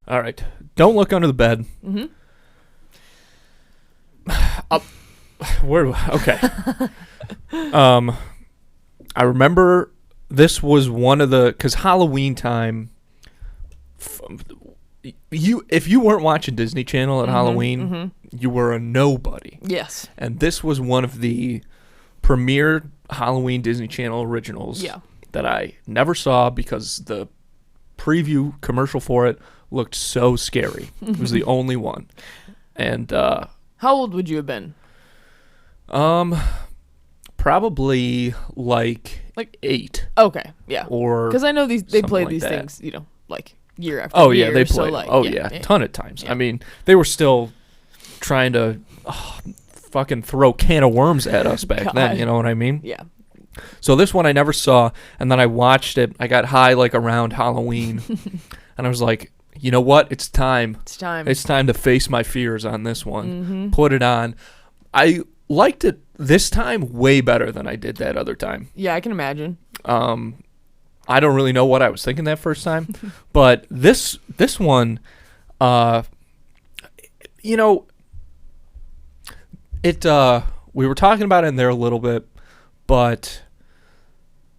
All right. Don't look under the bed. Mm-hmm. Okay. I remember this was one of the, because Halloween time, if you weren't watching Disney Channel at Halloween, you were a nobody. Yes. And this was one of the premier Halloween Disney Channel originals that I never saw because the preview commercial for it looked so scary. It was the only one. And how old would you have been? Probably like 8. Okay, yeah. Or because I know they play like these that. things, like year after year. Oh yeah, they played. So Ton of times. Yeah. I mean, they were still trying to fucking throw a can of worms at us back then. You know what I mean? Yeah. So this one I never saw, and then I watched it. I got high like around Halloween, and I was like, you know what? It's time. It's time to face my fears on this one. Put it on. I liked it this time way better than I did that other time. Yeah, I can imagine. I don't really know what I was thinking that first time, but this one, we were talking about it in there a little bit, but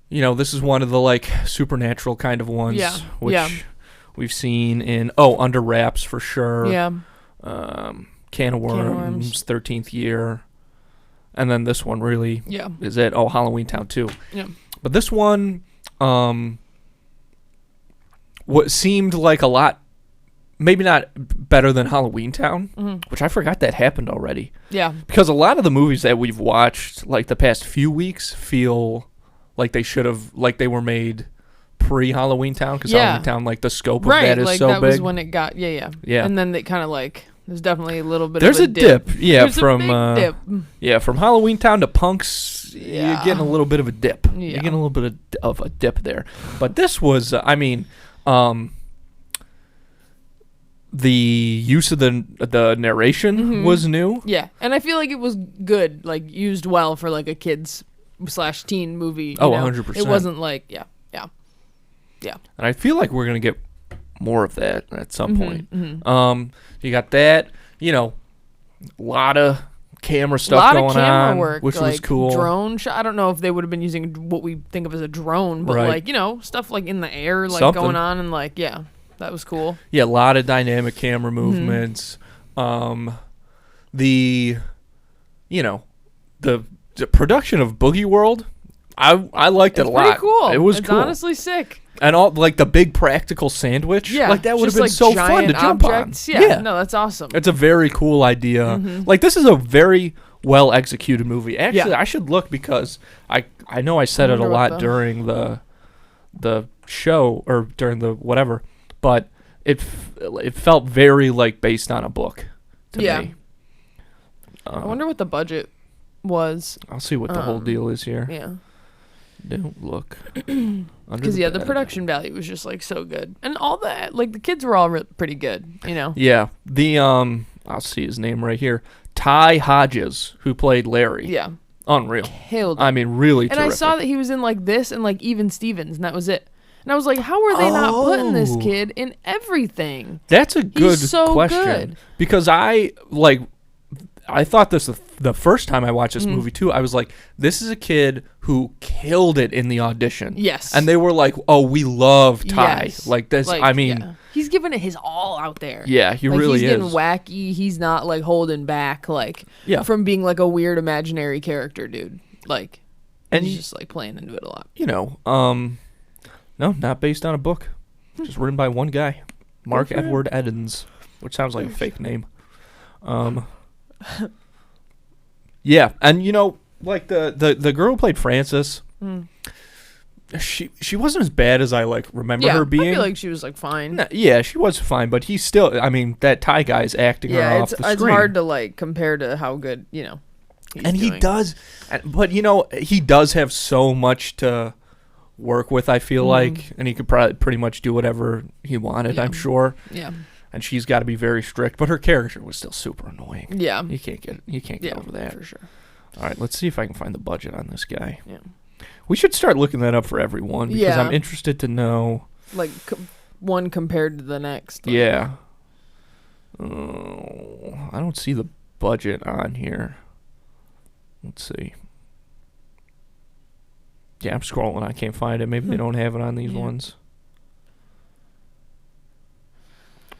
this is one of the like supernatural kind of ones, which we've seen in Under Wraps for sure. Yeah. Can of Worms, 13th Year. And then this one really is it. Oh, Halloween Town 2. Yeah. But this one, what seemed like a lot, maybe not better than Halloween Town, which I forgot that happened already. Yeah. Because a lot of the movies that we've watched, like the past few weeks, feel like they should have, like they were made pre-Halloween Town. Because Halloween Town, like the scope of that is so big. Right, that was when it got, yeah. And then they kind of like... There's definitely a little bit of a dip. Yeah, There's from a big dip. Yeah, from Halloween Town to Punks, you're getting a little bit of a dip. Yeah. You're getting a little bit of a dip there. But this was, the use of the narration was new. Yeah, and I feel like it was good, like used well for like a kids/teen movie. Oh, 100%. It wasn't like yeah. And I feel like we're gonna get more of that at some point. You got that, a lot of camera stuff going on, work, which like was cool. Drone shot. I don't know if they would have been using what we think of as a drone, but like stuff like in the air, like something going on, and like that was cool. Yeah, a lot of dynamic camera movements. The production of Boogie World, I liked it a lot. Pretty cool. It was it's cool. Honestly sick. And all like the big practical sandwich, like that would have been like so fun to jump objects. on. Yeah, no, that's awesome. It's a very cool idea. Like this is a very well executed movie. Actually, I should look because I know I said it a lot during the show or during the whatever, but it felt very like based on a book to me. I wonder what the budget was. I'll see what the whole deal is here. Yeah. Don't look. Because the production value was just like so good, and all that, like the kids were all pretty good, Yeah, the I'll see his name right here, Ty Hodges, who played Larry. Yeah, unreal. Killed it. I mean, really. And terrific. I saw that he was in like this and like Even Stevens, and that was it. And I was like, how are they not putting this kid in everything? That's a good He's so question. Good. Because I thought this the first time I watched this movie too. I was like, this is a kid who killed it in the audition. Yes. And they were like, oh, we love Ty. Yes. Like this. I mean, he's giving it his all out there. Yeah, he really is. He's getting wacky. He's not like holding back from being like a weird imaginary character, dude. Like, and he's just like playing into it a lot. No, not based on a book. Just written by one guy, Mark Edward Edens, which sounds like a fake name. Yeah, and like the girl who played Frances, she wasn't as bad as I like remember her being. I feel like she was like fine. No, yeah, she was fine, but he's still. I mean, that Thai guy's acting her off the screen. It's hard to like compare to how good he's and he doing. does, but he does have so much to work with. I feel like, and he could probably pretty much do whatever he wanted. I'm sure. Yeah. And she's got to be very strict, but her character was still super annoying. Yeah. You can't get over that. For sure. All right, let's see if I can find the budget on this guy. Yeah. We should start looking that up for everyone because I'm interested to know. Like one compared to the next. Like. Yeah. I don't see the budget on here. Let's see. Yeah, I'm scrolling. I can't find it. Maybe they don't have it on these ones.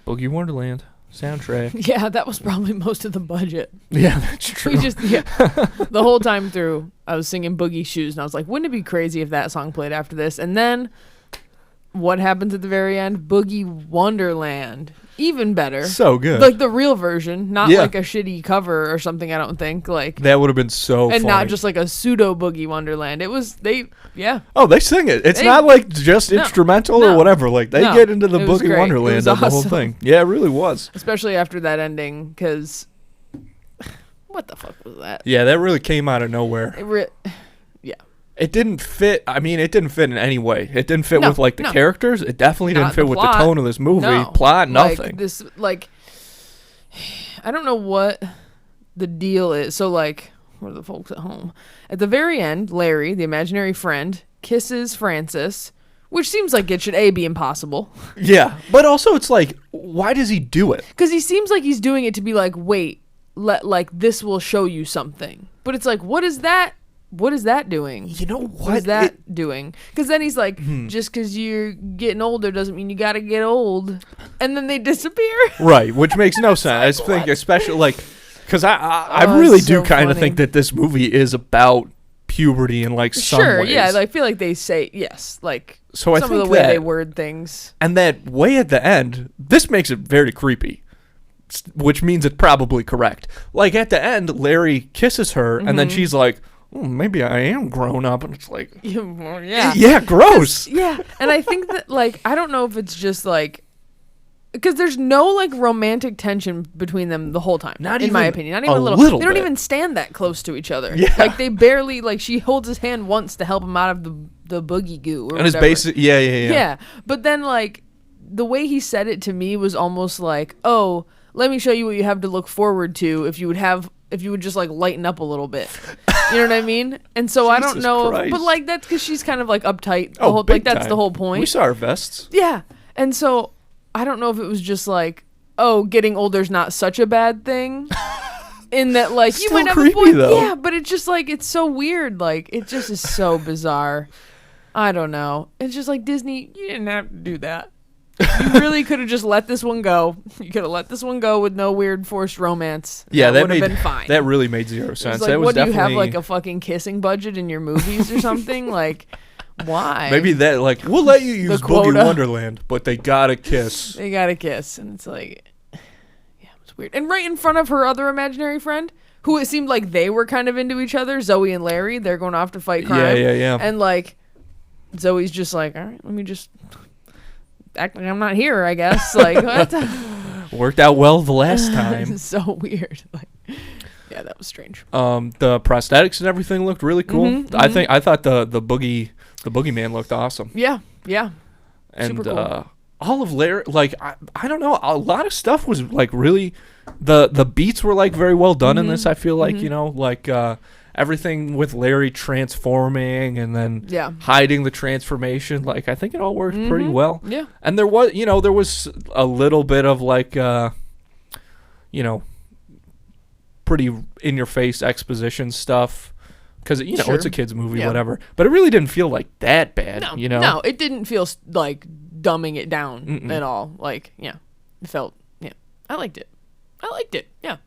Boogie Wonderland soundtrack. Yeah, that was probably most of the budget. Yeah, that's true. The whole time through, I was singing Boogie Shoes, and I was like, wouldn't it be crazy if that song played after this? And then, what happens at the very end? Boogie Wonderland. Even better. So good. Like the real version, not like a shitty cover or something, I don't think. Like that would have been so and funny. not just like a pseudo Boogie Wonderland. It was, Oh, they sing it. It's not like just instrumental or whatever. Like they get into the Boogie Wonderland of the whole thing. Yeah, it really was. Especially after that ending, because what the fuck was that? Yeah, that really came out of nowhere. It didn't fit. I mean, it didn't fit in any way. It didn't fit with like the characters. It definitely didn't fit with the tone of this movie. Plot, nothing. I don't know what the deal is. So like, what are the folks at home? At the very end, Larry, the imaginary friend, kisses Francis, which seems like it should be impossible. Yeah, but also it's like, why does he do it? Because he seems like he's doing it to be like, wait, like this will show you something. But it's like, what is that? What is that doing? You know what? What is that doing? Because then he's like, just because you're getting older doesn't mean you got to get old. And then they disappear. Right, which makes no sense. I think especially like, because I really do kind of think that this movie is about puberty in like some ways. Sure, yeah. I feel like they say, yes, like so some of the way they word things. And that way at the end, this makes it very creepy. Which means it's probably correct. Like at the end, Larry kisses her, and then she's like, maybe I am grown up, and it's like, yeah, gross. Yeah, and I think that like I don't know if it's just like because there's no like romantic tension between them the whole time. Not in my opinion, not even a little. They don't even stand that close to each other. Yeah. Like they barely like she holds his hand once to help him out of the boogie goo. Or and it's basic. Yeah. Yeah, but then like the way he said it to me was almost like, oh, let me show you what you have to look forward to if you would just like lighten up a little bit. You know what I mean? And so I don't know, but like that's because she's kind of like uptight. That's the whole point. We saw her vests. Yeah, and so I don't know if it was just like, oh, getting older's not such a bad thing. In that, like, still you might have creepy, a point. Though. Yeah, but it's just like it's so weird. Like it just is so bizarre. I don't know. It's just like Disney. You didn't have to do that. You really could have just let this one go. You could have let this one go with no weird forced romance. Yeah, that would have been fine. That really made zero sense. Like, that was what definitely... do you have like a fucking kissing budget in your movies or something? Like, why? Maybe that like we'll let you use Boogie Wonderland, but they gotta kiss. They gotta kiss, and it's like, yeah, it's weird. And right in front of her other imaginary friend, who it seemed like they were kind of into each other, Zoe and Larry. They're going off to fight crime. Yeah. And like, Zoe's just like, all right, let me just act like I'm not here, I guess. Like, what? Worked out well the last time. So weird. Like, yeah, that was strange. The prosthetics and everything looked really cool. I thought the Boogey Man looked awesome. Yeah. And super cool. all of Larry, like I don't know, a lot of stuff was like really the beats were like very well done in this. I feel like you know like everything with Larry transforming and then hiding the transformation. Like I think it all worked pretty well. Yeah. And there was a little bit of like pretty in your face exposition stuff. Because, it's a kid's movie, whatever. But it really didn't feel like that bad, No, it didn't feel like dumbing it down at all. Like, it felt, I liked it. Yeah.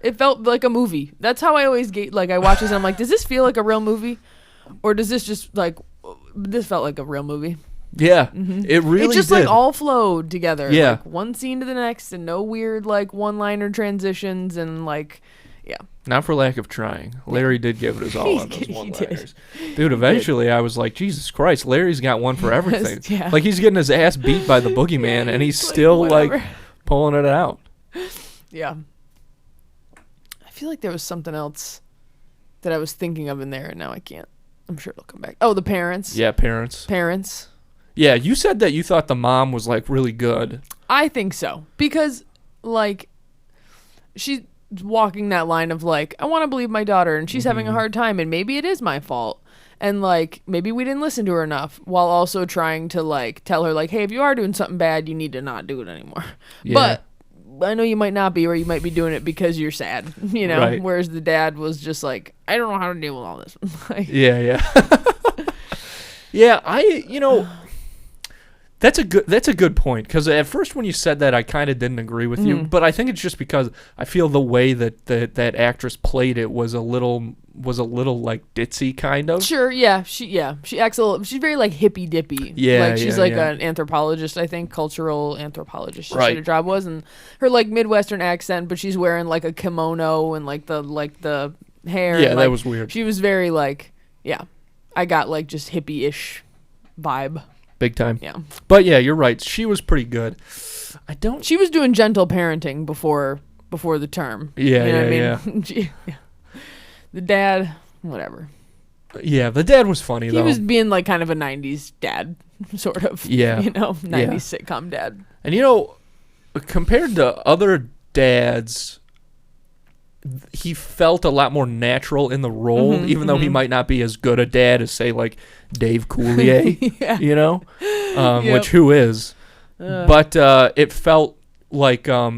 It felt like a movie. That's how I always get, like, I watch this and I'm like, does this feel like a real movie? Or does this just, like, this felt like a real movie? Yeah, it really did. It just, like, all flowed together. Yeah. Like, one scene to the next and no weird, like, one-liner transitions and, like... Yeah. Not for lack of trying. Larry did give it his all on those one-liners. Dude, eventually I was like, Jesus Christ, Larry's got one for everything. Yeah. Like, he's getting his ass beat by the Boogey Man, and he's still, like, pulling it out. Yeah. I feel like there was something else that I was thinking of in there, and now I can't. I'm sure it'll come back. Oh, the parents. Yeah, parents. Yeah, you said that you thought the mom was, like, really good. I think so. Because, like, she's walking that line of like, I want to believe my daughter and she's having a hard time and maybe it is my fault. And like maybe we didn't listen to her enough, while also trying to like tell her like, hey, if you are doing something bad, you need to not do it anymore. Yeah. But I know you might not be, or you might be doing it because you're sad, you know. Right. Whereas the dad was just like, I don't know how to deal with all this. Like, yeah. Yeah, that's a good point, because at first when you said that, I kind of didn't agree with you, but I think it's just because I feel the way that actress played it was a little like ditzy kind of. Sure, yeah, she acts a little. She's very like hippy dippy. Yeah, like she's an anthropologist, I think, cultural anthropologist. Right. Her job was, and her like Midwestern accent, but she's wearing like a kimono and like the hair. Yeah, and, that was weird. She was very like, yeah, I got like just hippie-ish vibe. Big time. Yeah. But yeah, you're right. She was pretty good. She was doing gentle parenting before the term. Yeah, you know yeah. Yeah. The dad, whatever. Yeah, the dad was funny, though. He was being like kind of a 90s dad, sort of. Yeah. 90s sitcom dad. And compared to other dads, he felt a lot more natural in the role, even though he might not be as good a dad as, say, like Dave Coulier, Yep. Which who is. But it felt like, felt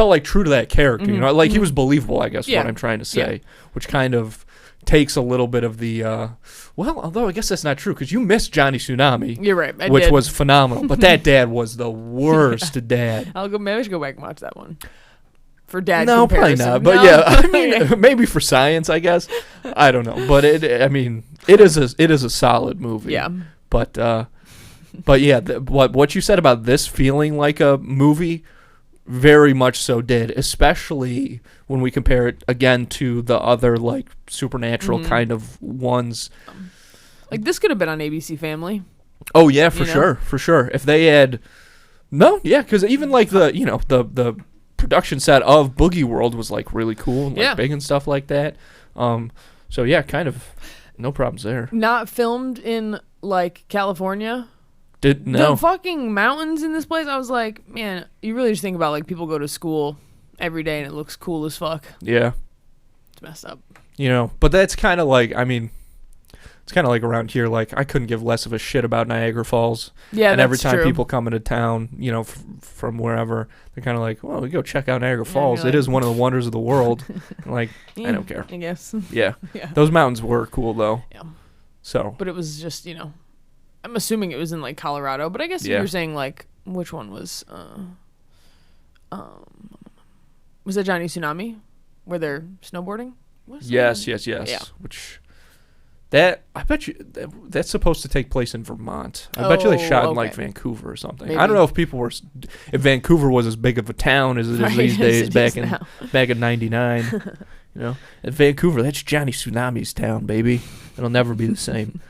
like true to that character, like he was believable, I guess, what I'm trying to say, which kind of takes a little bit of the, although I guess that's not true, because you missed Johnny Tsunami. You're right, which was phenomenal, but that dad was the worst dad. Maybe I should go back and watch that one. For dad no, comparison. Probably not. But I mean, maybe for science, I guess. I don't know. But it is a solid movie. Yeah. But yeah, what you said about this feeling like a movie, very much so did, especially when we compare it again to the other like supernatural kind of ones. Like this could have been on ABC Family. Oh yeah, for sure. If they had, because even like the production set of Boogie World was like really cool and like big and stuff like that. So yeah, kind of no problems there. Not filmed in like California. The fucking mountains in this place. I was like, man, you really just think about like people go to school every day and it looks cool as fuck. Yeah, it's messed up. But that's kind of like, I mean, it's kind of like around here. Like I couldn't give less of a shit about Niagara Falls. Yeah, and every time true. people come into town, from wherever, they're kind of like, well, we go check out Niagara Falls. It is one of the wonders of the world. Like, I don't care. I guess. Yeah. Those mountains were cool though. Yeah. So. But it was just, I'm assuming it was in like Colorado, but I guess you were saying like which one was that Johnny Tsunami where they're snowboarding? Yes. Yeah. Which that I bet you that's supposed to take place in Vermont. I bet you they shot in like Vancouver or something. Maybe. I don't know if Vancouver was as big of a town as it is these days back in '99. At Vancouver, that's Johnny Tsunami's town, baby. It'll never be the same.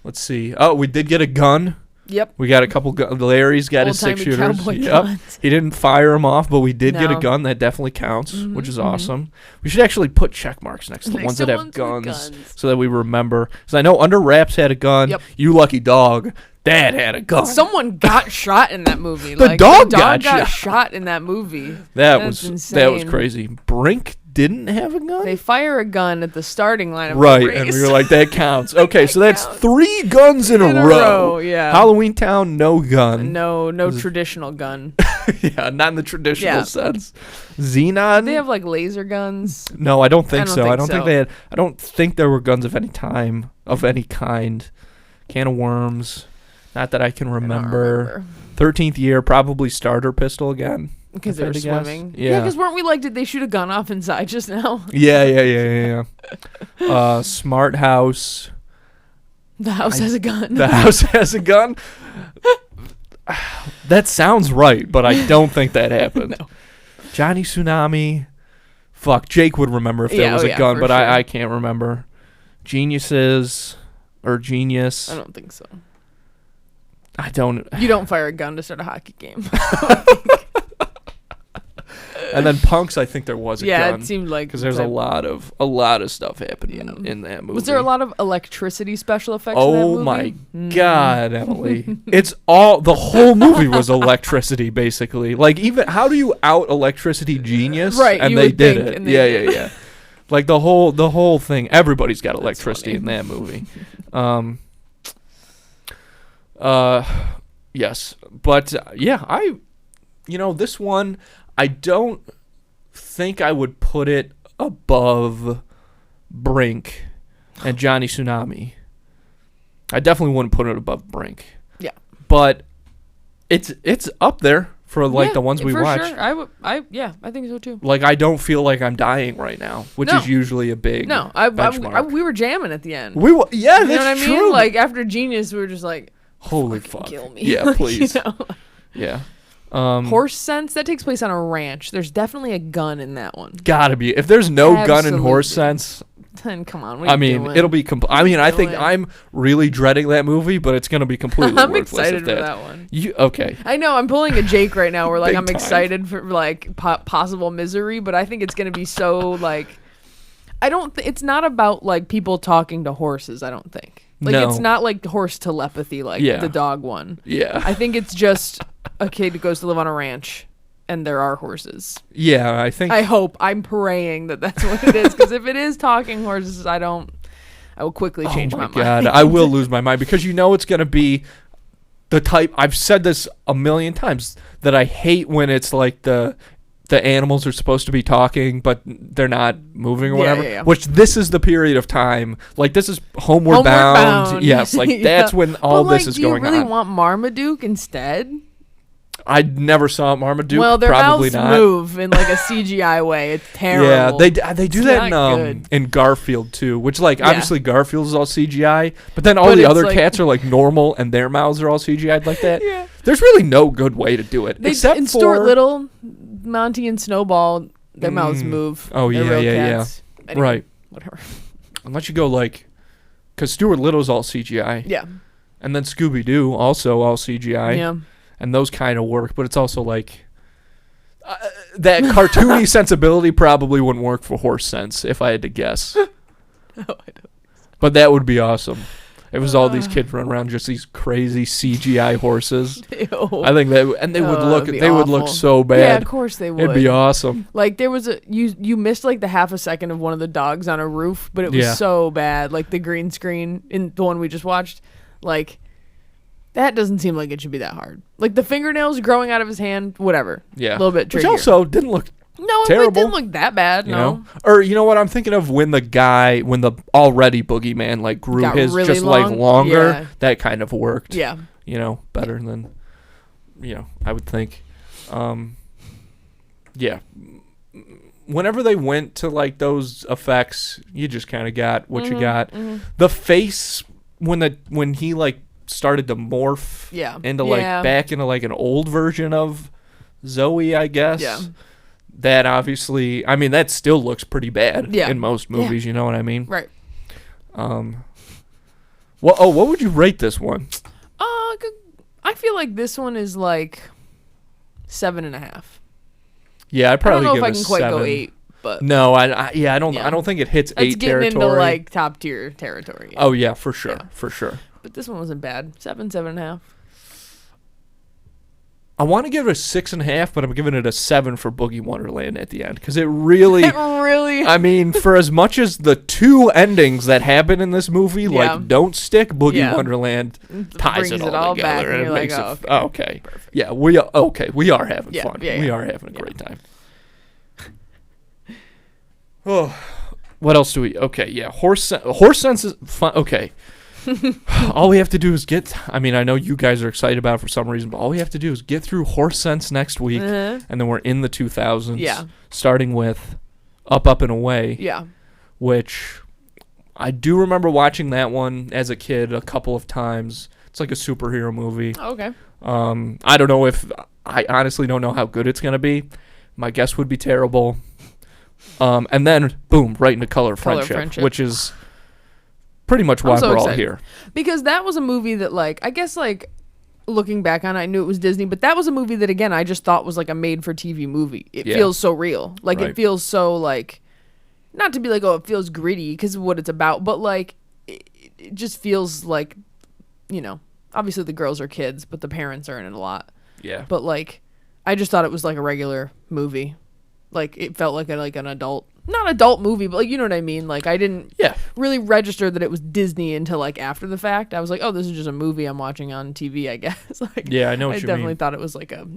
Let's see. Oh, we did get a gun. Yep. We got a couple guns. Larry's got his 6-shooters. Yep. He didn't fire them off, but we did get a gun. That definitely counts, which is awesome. We should actually put check marks next to the ones that have guns so that we remember. Because I know Under Wraps had a gun. Yep. You Lucky Dog. Dad had a gun. Someone got shot in that movie. The dog got shot in that movie. That's insane. That was crazy. Brink didn't have a gun? They fire a gun at the starting line of the race. And we were like, that counts. Okay, so that's 3 guns in a row. Yeah. Halloween Town, no gun. No traditional gun. Yeah, not in the traditional sense. Xenon? Did they have like laser guns? No, I don't think so. I don't think they had. I don't think there were guns of any time, of any kind. Can of Worms. Not that I can remember. 13th year, probably starter pistol again. Because they were swimming. Yeah, because weren't we like, did they shoot a gun off inside just now? Yeah. Smart House. The house has a gun. The house has a gun? That sounds right, but I don't think that happened. No. Johnny Tsunami. Fuck, Jake would remember if there was a gun, but sure. I can't remember. Geniuses or Genius. I don't think so. I don't. You don't fire a gun to start a hockey game. And then Punks, I think there was a gun. Yeah, it seemed like because there's a lot of stuff happening in that movie. Was there a lot of electricity special effects? In that movie? Oh my God, Emily! It's the whole movie was electricity basically. Like even how do you out electricity Genius? Right, and they did it. Yeah. Like the whole thing. Everybody's got electricity in that movie. Yes, but yeah, this one, I don't think I would put it above Brink and Johnny Tsunami. I definitely wouldn't put it above Brink. Yeah, but it's up there for like the ones we watch. Sure. I think so too. Like I don't feel like I'm dying right now, which is usually a big benchmark. We were jamming at the end. That's you know what I mean? true. Like after Genius, we were just like, holy fuck, kill me. Yeah, please. Yeah. Horse Sense, that takes place on a ranch. There's definitely a gun in that one. Gotta be. If there's no gun in Horse Sense, then come on. It'll be. I think I'm really dreading that movie, but it's gonna be completely. I'm worthless excited if for that one. Okay? I know. I'm pulling a Jake right now. Where like I'm time. excited for like possible misery, but I think it's gonna be so like. I don't. It's not about like people talking to horses. I don't think. Like it's not like horse telepathy like the dog one. Yeah. I think it's just a kid who goes to live on a ranch. And there are horses. Yeah, I'm praying that that's what it is. Because if it is talking horses, I will quickly change my mind. Oh my God, I will lose my mind because it's going to be the type. I've said this a million times that I hate when it's like the animals are supposed to be talking, but they're not moving or whatever. Yeah. Which this is the period of time. Like this is Homeward Bound. Yes, like that's when all this is going on. Do you really want Marmaduke instead? I never saw Marmaduke. Well, their probably mouths not. move in like a CGI way. It's terrible. Yeah, they do that in Garfield too, which obviously Garfield is all CGI, but then all the other cats are like normal and their mouths are all CGI'd like that. Yeah. There's really no good way to do it except in for Stuart Little, Monty and Snowball. Their mouths move. Oh yeah. Anyway, right. Whatever. Unless you go because Stuart Little's all CGI. Yeah. And then Scooby Doo also all CGI. Yeah. And those kind of work, but it's also like that cartoony sensibility probably wouldn't work for Horse Sense if I had to guess. No, I don't. But that would be awesome. It was all these kids running around just these crazy CGI horses. Ew. I think they would look so bad. Yeah, of course they would. It'd be awesome. Like there was you missed like the half a second of one of the dogs on a roof, but it was so bad. Like the green screen in the one we just watched, like. That doesn't seem like it should be that hard. Like the fingernails growing out of his hand, whatever. Yeah. A little bit trickier. Which also didn't look terrible. It didn't look that bad, you know? Or you know what I'm thinking of when the already Boogey Man grew his really just longer, yeah. That kind of worked. Yeah. Better than I would think. Yeah. Whenever they went to those effects, you just kind of got what you got. Mm-hmm. The face when he started to morph into back into an old version of Zoe, I guess. Yeah. That obviously, that still looks pretty bad in most movies, you know what I mean? Right. What would you rate this one? I feel like this one is 7.5. Yeah, I'd probably I don't know give if I it can quite 7. go 8. But I don't think it hits That's 8 territory. That's getting into top tier territory. Oh yeah, for sure, for sure. But this one wasn't bad. 7.5. I want to give it a 6.5, but I'm giving it a 7 for Boogie Wonderland at the end because it really. For as much as the two endings that happen in this movie don't stick, Boogie Wonderland ties it all together back, and it makes it. Okay. Perfect. Yeah, we are having fun. We are having a great time. Oh, what else do we? Okay, yeah, Horse Sense is fun. Okay. All we have to do is I know you guys are excited about it for some reason, but all we have to do is get through Horse Sense next week, and then we're in the 2000s, starting with Up and Away, which I do remember watching that one as a kid a couple of times. It's like a superhero movie. Oh, okay. I don't know I honestly don't know how good it's going to be. My guess would be terrible. And then, boom, right into Color Friendship, which is pretty much why we're all here. Because that was a movie that, I guess, looking back on it, I knew it was Disney, but that was a movie that, again, I just thought was, a made-for-TV movie. It feels so real. It feels so, not to be it feels gritty, because of what it's about, but, it just feels obviously the girls are kids, but the parents are in it a lot. Yeah. But, I just thought it was, a regular movie. It felt like an adult not adult movie, but like, you know what I mean? Like, I didn't really register that it was Disney until like after the fact. I was like, oh, this is just a movie I'm watching on TV, I guess. Like, yeah, I know what you mean. I definitely thought it was like a,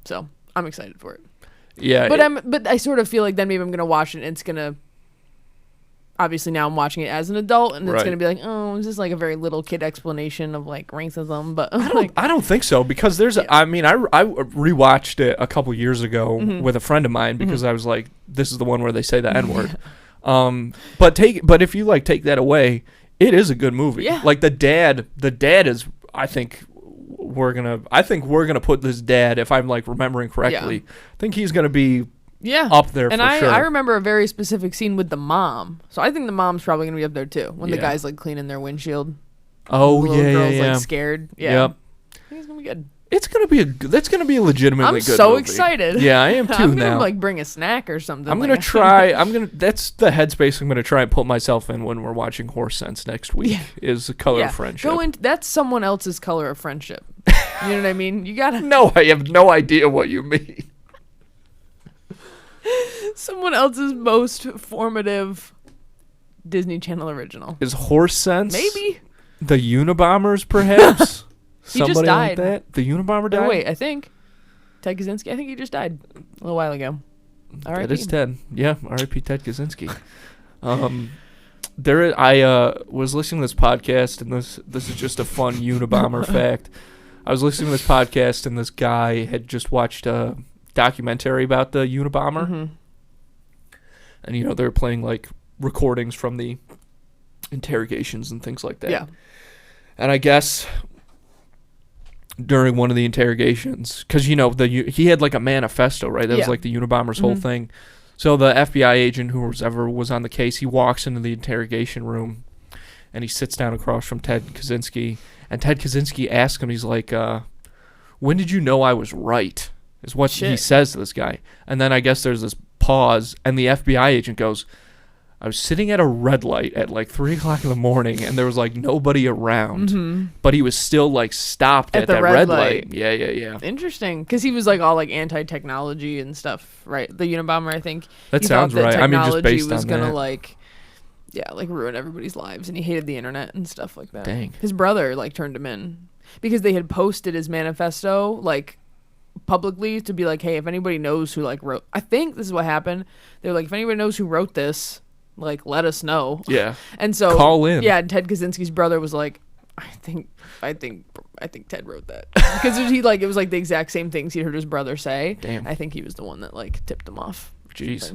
so I'm excited for it. Yeah. But I sort of feel like then maybe I'm going to watch it and it's going to, obviously now I'm watching it as an adult and it's going to be like, oh, is this like a very little kid explanation of like racism? But I don't think so, because there's I rewatched it a couple years ago with a friend of mine because I was like, this is the one where they say the N-word. But if you like take that away, it is a good movie. Yeah. Like the dad is, I think we're gonna put this dad, if I'm like remembering correctly, I think he's gonna be up there and for sure. I remember a very specific scene with the mom. So I think the mom's probably going to be up there too. When the guy's like cleaning their windshield. Oh, the little girl's like scared. Yeah. Yep. I think it's going to be good. That's going to be a legitimately good movie. I'm so excited. Yeah, I am too. I'm now. gonna like bring a snack or something. I'm going to try. That's the headspace I'm going to try and put myself in when we're watching Horse Sense next week is The Color of Friendship. That's someone else's Color of Friendship. You know what I mean? You got to No, I have no idea what you mean. Someone else's most formative Disney Channel original. Is Horse Sense? Maybe. The Unabombers, perhaps? He just died. Like that? The Unabomber died? Oh, wait, I think. Ted Kaczynski, I think he just died a little while ago. That is Ted. Yeah, R.I.P. Ted Kaczynski. I was listening to this podcast, and this is just a fun Unabomber fact. I was listening to this podcast, and this guy had just watched a documentary about the Unabomber. And, they were playing, like, recordings from the interrogations and things like that. Yeah. And I guess during one of the interrogations, because, he had, like, a manifesto, right? That was, like, the Unabomber's whole thing. So the FBI agent, who was on the case, he walks into the interrogation room, and he sits down across from Ted Kaczynski. And Ted Kaczynski asks him, he's like, when did you know I was right? Is what he says to this guy. And then I guess there's this pause, and the FBI agent goes, I was sitting at a red light at like 3 o'clock in the morning, and there was like nobody around, but he was still like stopped at that red light. Yeah. Interesting, because he was like all like anti-technology and stuff, right? The Unabomber, I think. That sounds right. I mean, just based on that. Was gonna like ruin everybody's lives, and he hated the internet and stuff like that. Dang. His brother like turned him in because they had posted his manifesto like publicly to be like, hey, if anybody knows who like wrote, I think this is what happened. They're like, if anybody knows who wrote this, like let us know. Yeah. And so call in. Yeah, Ted Kaczynski's brother was like, I think Ted wrote that because it was like the exact same things he heard his brother say. Damn. I think he was the one that like tipped him off. Jeez.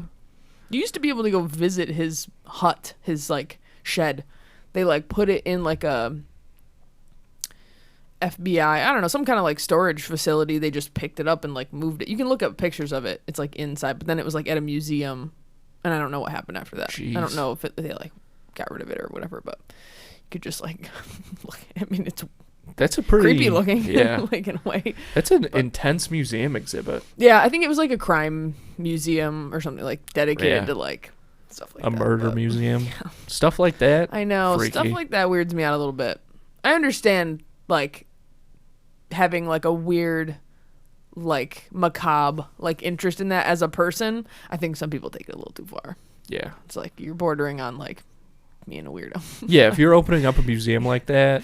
You used to be able to go visit his hut, his like shed. They like put it in like a FBI, I don't know, some kind of like storage facility. They just picked it up and like moved it. You can look up pictures of it. It's like inside, but then it was like at a museum, and I don't know what happened after that. Jeez. I don't know if they like got rid of it or whatever, but you could just like look. I mean, that's a pretty creepy looking, like in a way. That's an intense museum exhibit. Yeah, I think it was like a crime museum or something like dedicated to like stuff like a that. Murder museum, stuff like that. I know, freaky. Stuff like that weirds me out a little bit. I understand like having like a weird, like macabre, like interest in that as a person. I think some people take it a little too far. Yeah, it's like you're bordering on like being a weirdo. Yeah, if you're opening up a museum like that.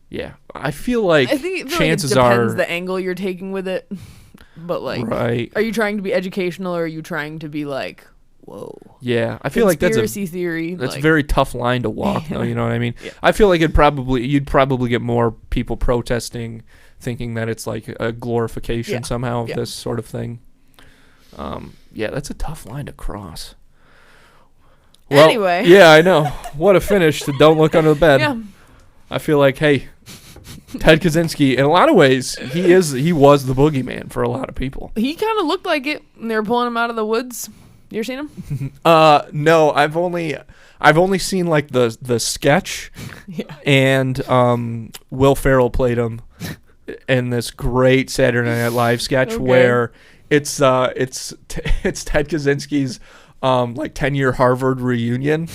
Yeah, I feel like chances like it are depends the angle you're taking with it. But like, right. Are you trying to be educational or are you trying to be like, whoa? Yeah, I feel like that's a conspiracy theory. That's a very tough line to walk, though. You know what I mean? Yeah. I feel like you'd probably get more people protesting, thinking that it's like a glorification somehow of this sort of thing. Yeah, that's a tough line to cross. Well, anyway. Yeah, I know. What a finish to Don't Look Under the Bed. Yeah. I feel like, hey, Ted Kaczynski, in a lot of ways, he was the boogeyman for a lot of people. He kind of looked like it when they were pulling him out of the woods. You ever seen him? No, I've only seen like the sketch, and Will Ferrell played him in this great Saturday Night Live sketch where it's Ted Kaczynski's like 10-year Harvard reunion.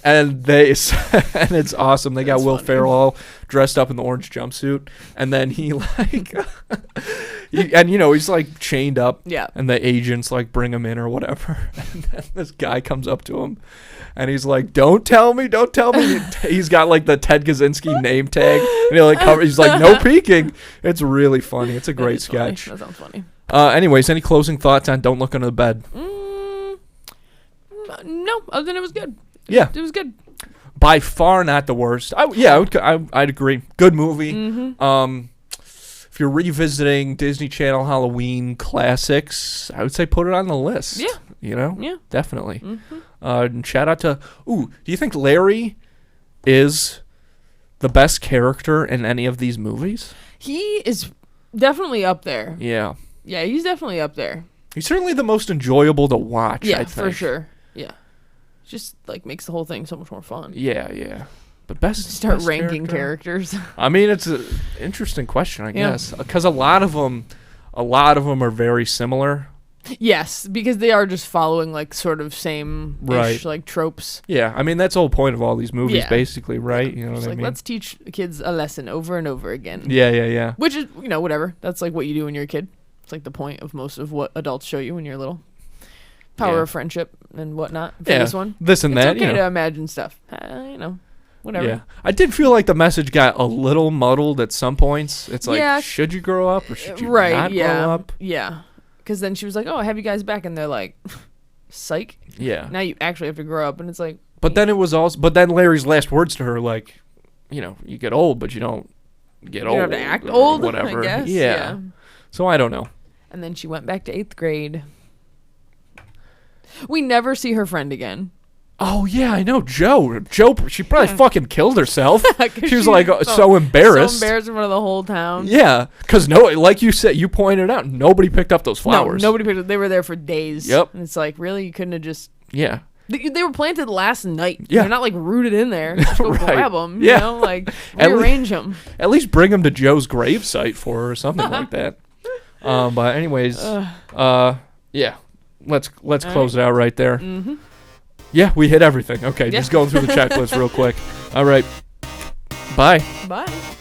And and it's awesome. They got Will funny. Ferrell all dressed up in the orange jumpsuit, and then he like, and you know he's like chained up. Yeah. And the agents like bring him in or whatever, and then this guy comes up to him, and he's like, "Don't tell me, don't tell me." He's got like the Ted Kaczynski name tag, and he's like, "No peeking." It's really funny. It's a great sketch. Funny. That sounds funny. Anyways, any closing thoughts on Don't Look Under the Bed? No, other than it was good. Yeah. It was good. By far not the worst. I'd agree. Good movie. Mm-hmm. If you're revisiting Disney Channel Halloween classics, I would say put it on the list. Yeah. You know? Yeah. Definitely. Mm-hmm. And shout out to... Ooh, do you think Larry is the best character in any of these movies? He is definitely up there. Yeah. Yeah, he's definitely up there. He's certainly the most enjoyable to watch, I Yeah, think. for sure. Yeah. Just, like, makes the whole thing so much more fun. Yeah. But best ranking characters. I mean, it's an interesting question, I guess, because a lot of them are very similar. Yes, because they are just following like sort of same-ish like tropes. Yeah, I mean that's the whole point of all these movies, basically, right? Yeah. You know just what I mean? Let's teach kids a lesson over and over again. Yeah. Which is whatever. That's like what you do when you're a kid. It's like the point of most of what adults show you when you're little. Power of friendship and whatnot. For this one, this and that. It's okay to imagine stuff. Whatever. Yeah, I did feel like the message got a little muddled at some points. It's like, should you grow up or should you not grow up? Yeah. Because then she was like, "Oh, I have you guys back," and they're like, "Psych." Yeah. Now you actually have to grow up, and it's like. But then Larry's last words to her, like, you get old, but you don't get old. You don't have to act old. Whatever. I guess. Yeah. So I don't know. And then she went back to 8th grade. We never see her friend again. Oh, yeah, I know. Joe, she probably fucking killed herself. She was like so embarrassed. So embarrassed in front of the whole town. Yeah, because like you said, you pointed out, nobody picked up those flowers. No, nobody picked up. They were there for days. Yep. And it's like, really? You couldn't have just... Yeah. They were planted last night. Yeah. They're not like rooted in there. Just go grab them. Yeah. You know, like rearrange them. At least bring them to Joe's gravesite for her or something like that. But anyways, yeah. Let's close it out right there. Mm-hmm. Yeah, we hit everything. Okay, just going through the checklist real quick. All right. Bye. Bye.